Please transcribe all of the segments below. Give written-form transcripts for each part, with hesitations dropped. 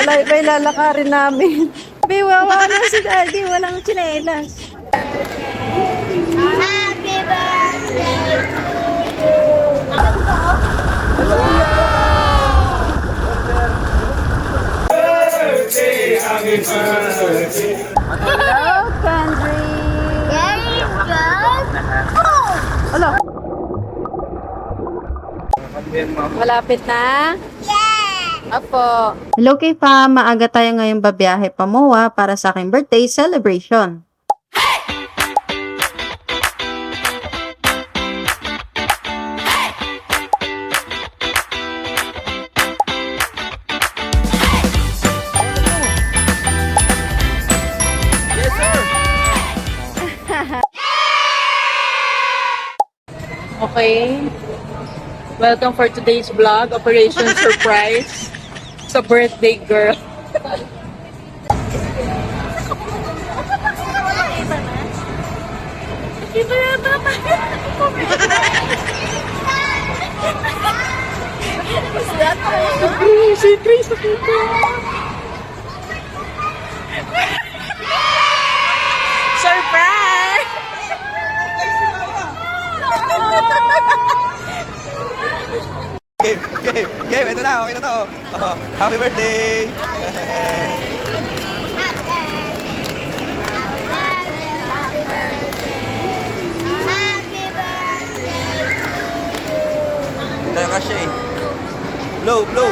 malayo pa yung lalakarin namin. Biwawa na si Daddy, walang tsinelas. Happy birthday to Hello, Kendry. There you go. Hello. Malapit na? Yeah. Apo. Hello kay Pa, maaga tayo ngayong babiyahe pa MOA para sa aking birthday celebration. Okay. Welcome for today's vlog, Operation Surprise sa birthday girl. Si Grace, surprise! Game, ito na, okay na to. Oh, happy birthday! Happy birthday. Tayo kasi eh. Blow, blow!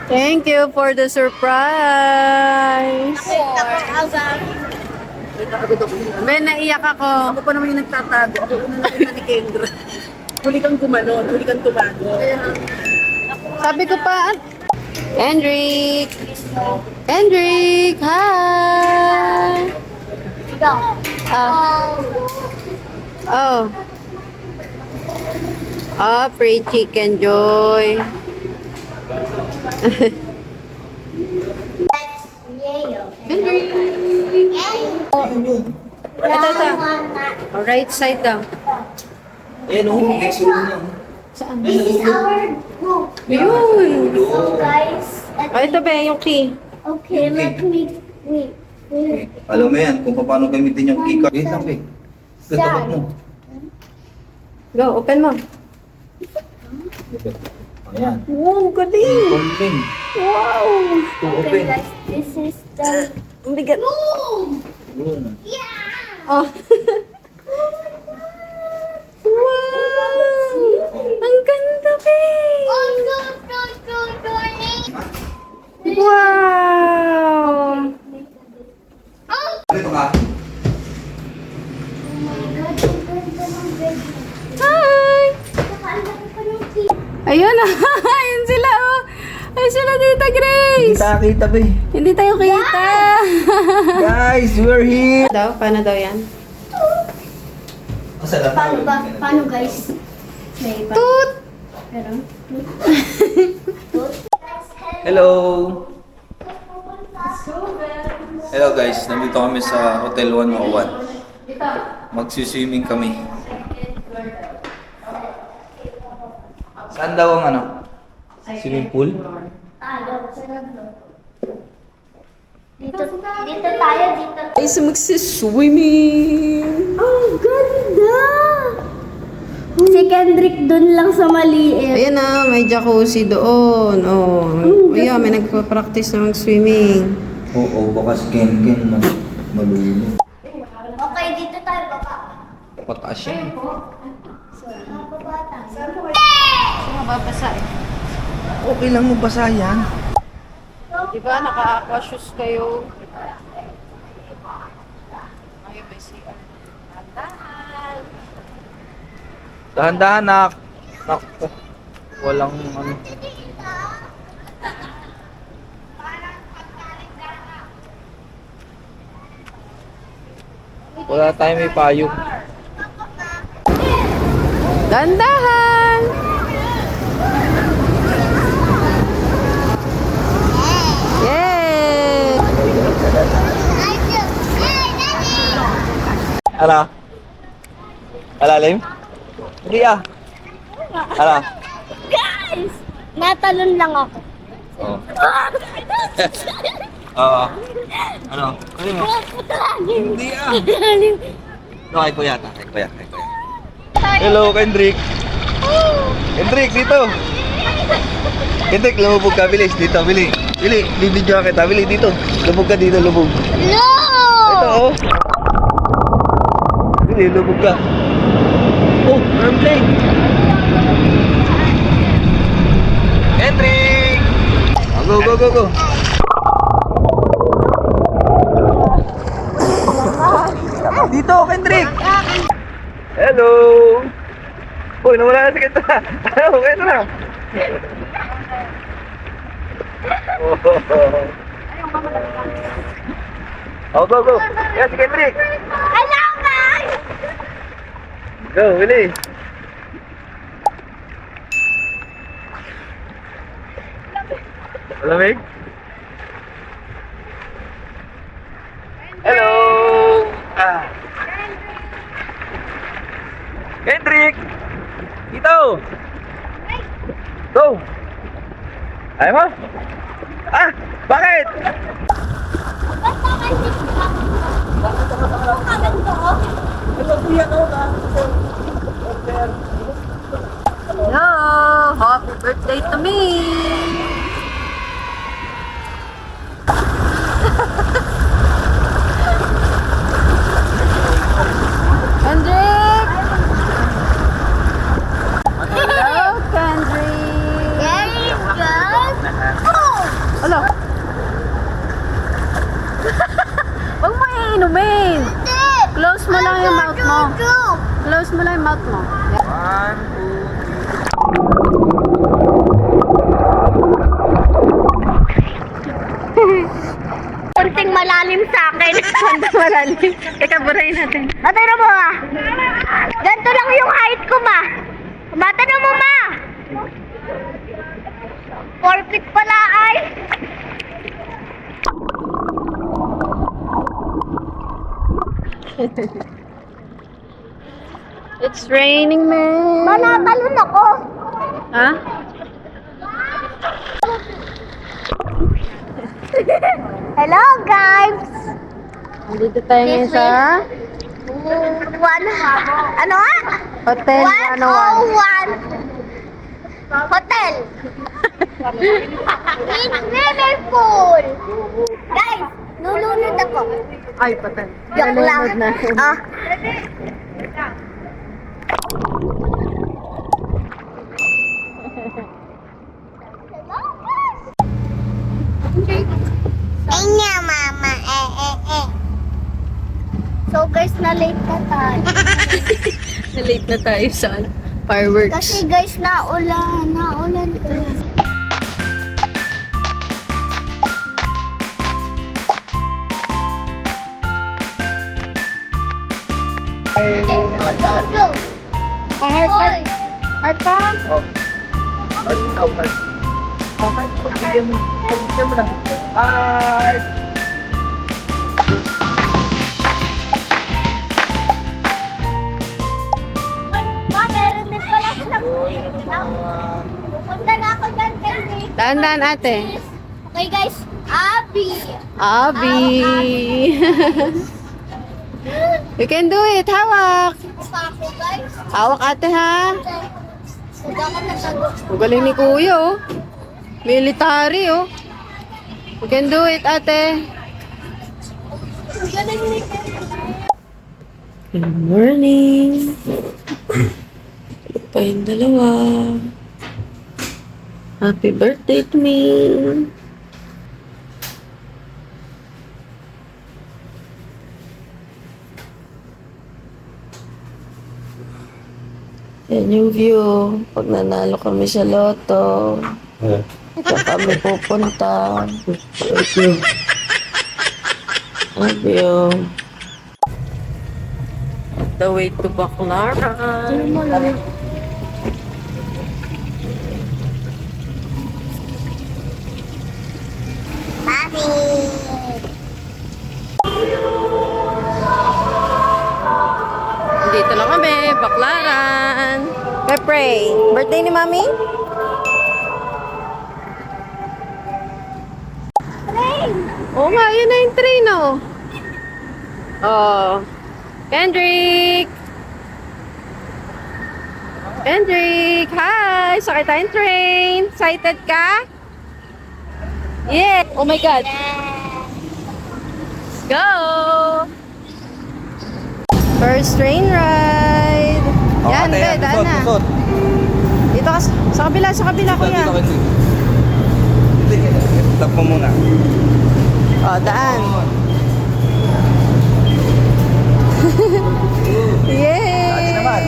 Thank you for the surprise. Ben, naiyak ako. Ako pa naman yung nagtatago. Ako una nakita ni Kendra. Huli kang gumanon, huli kang tumago. Sabi ko pa, Hendrik! Hendrik! Hi! Go. Oh. Oh, free chicken, Joy. Hendrik! Ito, ito. Oh, right side daw. Ayan o, next room na. Saan? This is our room. Yun! So guys, Oh, ito ba yung key? okay, let me wait. Okay. Alam mo yan, kung paano gamitin yung keycard. Wait lang, eh. Gatabot mo. Go, open mo. Ayan. Wow, galing! Open. Wow! To Okay open. guys, this is the Ang bigat. room. Room. Yeah. Oh. Wow! Ang ganda, babe! Oh, go, darling. Wow! Oh, Dito ka. oh my God, ang ganda ng bed. Hi! Nakalaki pa ng key. Ayun na! Ayun sila, oh! Ayun sila, Tita Grace! Kita, ba eh. Hindi tayo kita! Guys, we're here! Daw, paano daw yan? Paano ba? Paano guys? May iba. Toot! Pero, Hello! Hello guys, nandito kami sa Hotel 101. Magsiswimming kami. Saan daw ang ano? Swimming pool? dito tayo, dito. Guys, magsiswimming! Ang ganda! Si Kendrick dun lang sa maliit. Ayan na, may jacuzzi doon. Oh, ayan, may nagpa-practice na mag-swimming. Oo, baka si Ken malulunod. Okay, dito tayo baba. Pataas siya. Baba tayo. Mababasa eh. Okay lang mo basa yan. Diba, naka-aqua shoes kayo. Ayun, may CR. Tandahan. Dahan-dahan nak. Nakko. Walang ano. Wala tayong may payong. Dandahan! Yay! Ano? Alalim? Hindi ah. Ano? Guys! Natalon lang ako. Oo. Oo. Ano? Ano mo? Hindi ah. No, kay kuya ta. Kay kuya. Hello, Kendrick. Kendrick, dito. Kendrick, lumubog ka. Bilis, dito. Bili. Bibidyo ka kita. Bili, dito. Lubog ka dito, lubog. No! Ito, oh. Bili, lubog ka. Oh, I'm playing. Kendrick! Oh, go. Dito, Kendrick! Hello! Uy, nawala na si kita. Ano, ito na. Oh, go. Yan, si Kendrick. Hello, guys! Go, Willie. Malamig? Hello! Kendrick! Dito! Go! Ayaw mo? Bakit? Hello! Happy birthday to me! Kendrick! Hello, Kendrick! Very good. Oh! Hello! Huwag mo iinumin! Hindi! Close mo lang yung mouth mo. Go! Close mo lang yung mouth mo. 1, 2, 3. Kunting malalim sa akin. Konting malalim. Ikaburahin natin. Matano mo, ma? Ganito lang yung height ko, ma. Matano mo, ma? 4 feet pala ay. It's raining, man. Manatalon ako. Ha? Hello, guys. Nandito tayo ngayon sa Ano nga? Hotel 101. 101 Hotel. It's swimming pool. Guys, nulunod ako. Ay, patay. Joke lang. Nalunod na. Ah. Anya, mama. So guys, na-late na tayo. Na-late na tayo sa fireworks. Kasi guys, naulan to. Go. Heart pa? Ma, meron din pala silang pupunta na ako dyan, Kelly. Daan-daan, ate. Okay guys, Abby. Abi. You can do it. Hawak. Pupunta ako guys. Hawak, ate, ha? Huwag ka na sagot. Ang galing ni Kuya, oh. Military, oh. You can do it, ate. Good morning. Pa yung dalawa. Happy birthday to me. Yan yung view. Pag nanalo kami sa loto. Saan kami pupunta. View. The way to Baclaran. Dito lang kami, Baclaran. Pepre, birthday ni Mami? Oo nga, yun na yung train, oh. Oh. Kendrick! Kendrick! Hi! Sakay tayong train! Excited ka? Yeah! Oh my God! Go! First train ride! Yan, be, daan na. Dito ka, sa kabila, kuya. Stop mo muna. Oh, daan. Yay! Dati naman.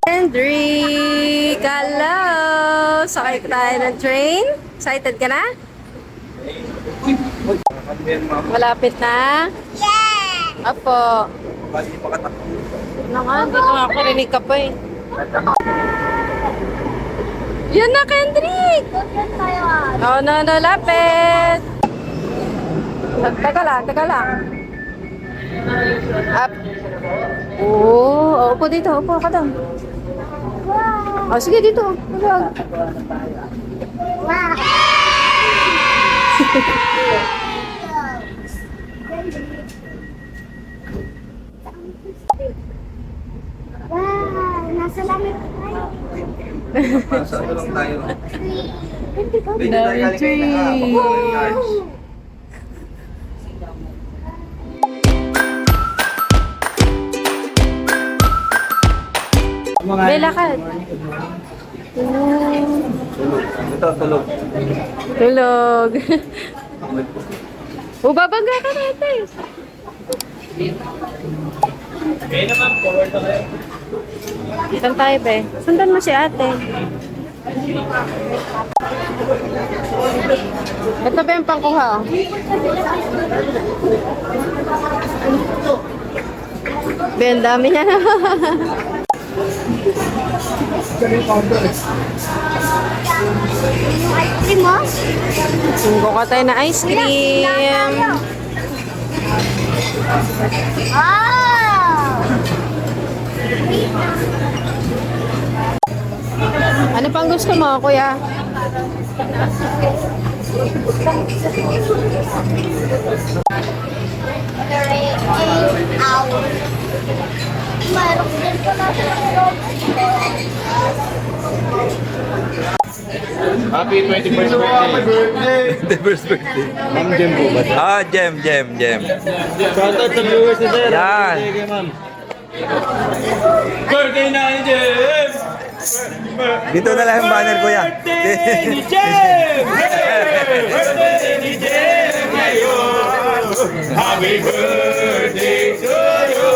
Kendrick! Hello! Sakay tayo ng train? Excited ka na? Malapit na? Yeah! Apo. Bali makatakbo. Naman, hindi ko nakakarinig ka pa eh. Yan na, Kendrick! Oh, no, lapit! Teka lang. Up. Oo, upo dito, upo ka doon. Oh, sige dito. Huwag. Wow, nasa lamig tayo. Saan lang tayo? Hindi ko. Medyo tayo galing kayo na charge. Belakad. Ito, tulog. Tulog. Babangga ka na ito eh. Saan tayo, be? Sundan mo si ate. Ito ba yung pangkuha? Oh? Be, ang dami niya na. Ice cream mo? Sunggo ka tayo na ice cream. Ah! Ano pang gusto mo, kuya? Mayroon din ko na sa loob. Happy 21st birthday! The first birthday. Ma'am Jem po ba? Ah, Jem. Shoutout sa viewers ni Sir. Yan. Sige, ma'am. Birthday na ni Jem! Dito na lang yung banner, kuya. Birthday ni Jem! Birthday ni Jem ngayon! Happy birthday to you!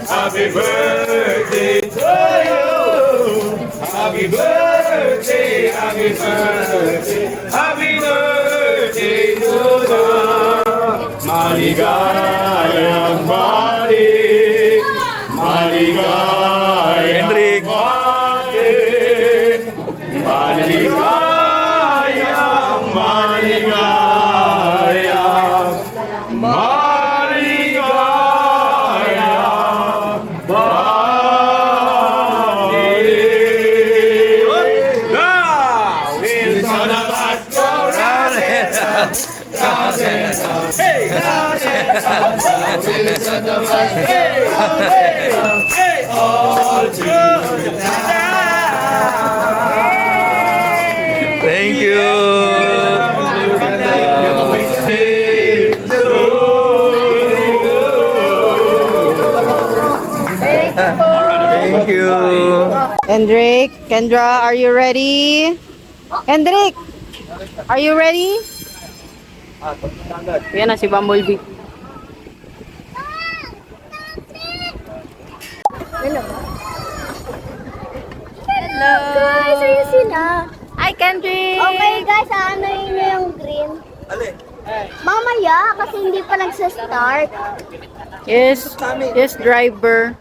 Happy birthday to you! Happy birthday, happy birthday, happy birthday to you! Maligayang balik, maligayang Kendrick. balik, maligayang, maligayang, maligayang balik. Now, Wilson of Astor, hey, all to the Thank you. Thank you. Kendrick, Kendra, are you ready? Kendrick, are you ready? Yan na si Bumblebee. Hello. Guys, ayun sila. Hi, Kendrick. Okay guys, ano yun yung green? Ali. Mamaya, kasi hindi pa nagsa-start. Yes, driver.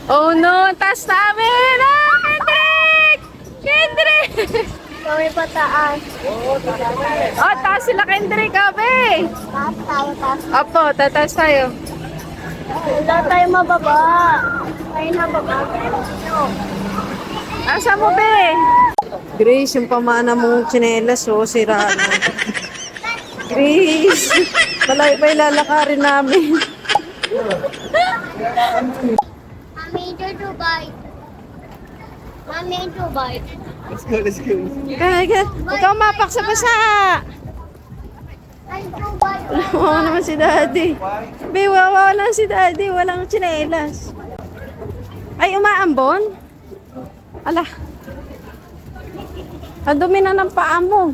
Oh no, taas namin! Ah, Kendrick! Kendrick! Kami pa taas. Oh, taas sila, Kendrick, abe! Taas, taas. Apo, tataas tayo. Wala tayo mababa. Tayo na baba. Asa mo, be? Grace, yung pamana mong tsinelas, oh, sira na. Grace, palay pa ilalakarin namin. Mami, Dubai. Mami, Dubai. Let's go, let's go. Kaya, ikaw mapak sa basa. Ay, Dubai. Wawa naman si daddy. Be, wawa lang si daddy. Walang tsinelas. Ay, umaambon? Ala. Ang dumi na ng paa mo.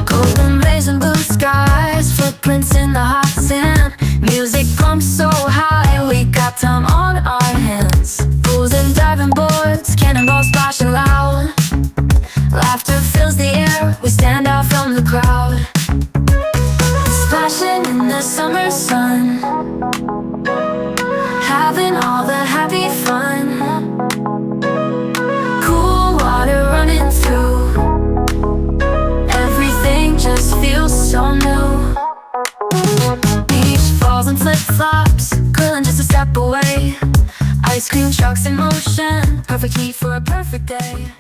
Golden rays and blue skies, footprints in the hot sand. Music pumps so high, we got time on our hands. Pools and diving boards, cannonballs splashing loud. Laughter fills the air, we stand out from the crowd. Splashing in the summer sun, having all the happy fun. Cool water running through, everything just feels so new. Beach balls and flip-flops, curling just a step away. Ice cream trucks in motion, perfect heat for a perfect day.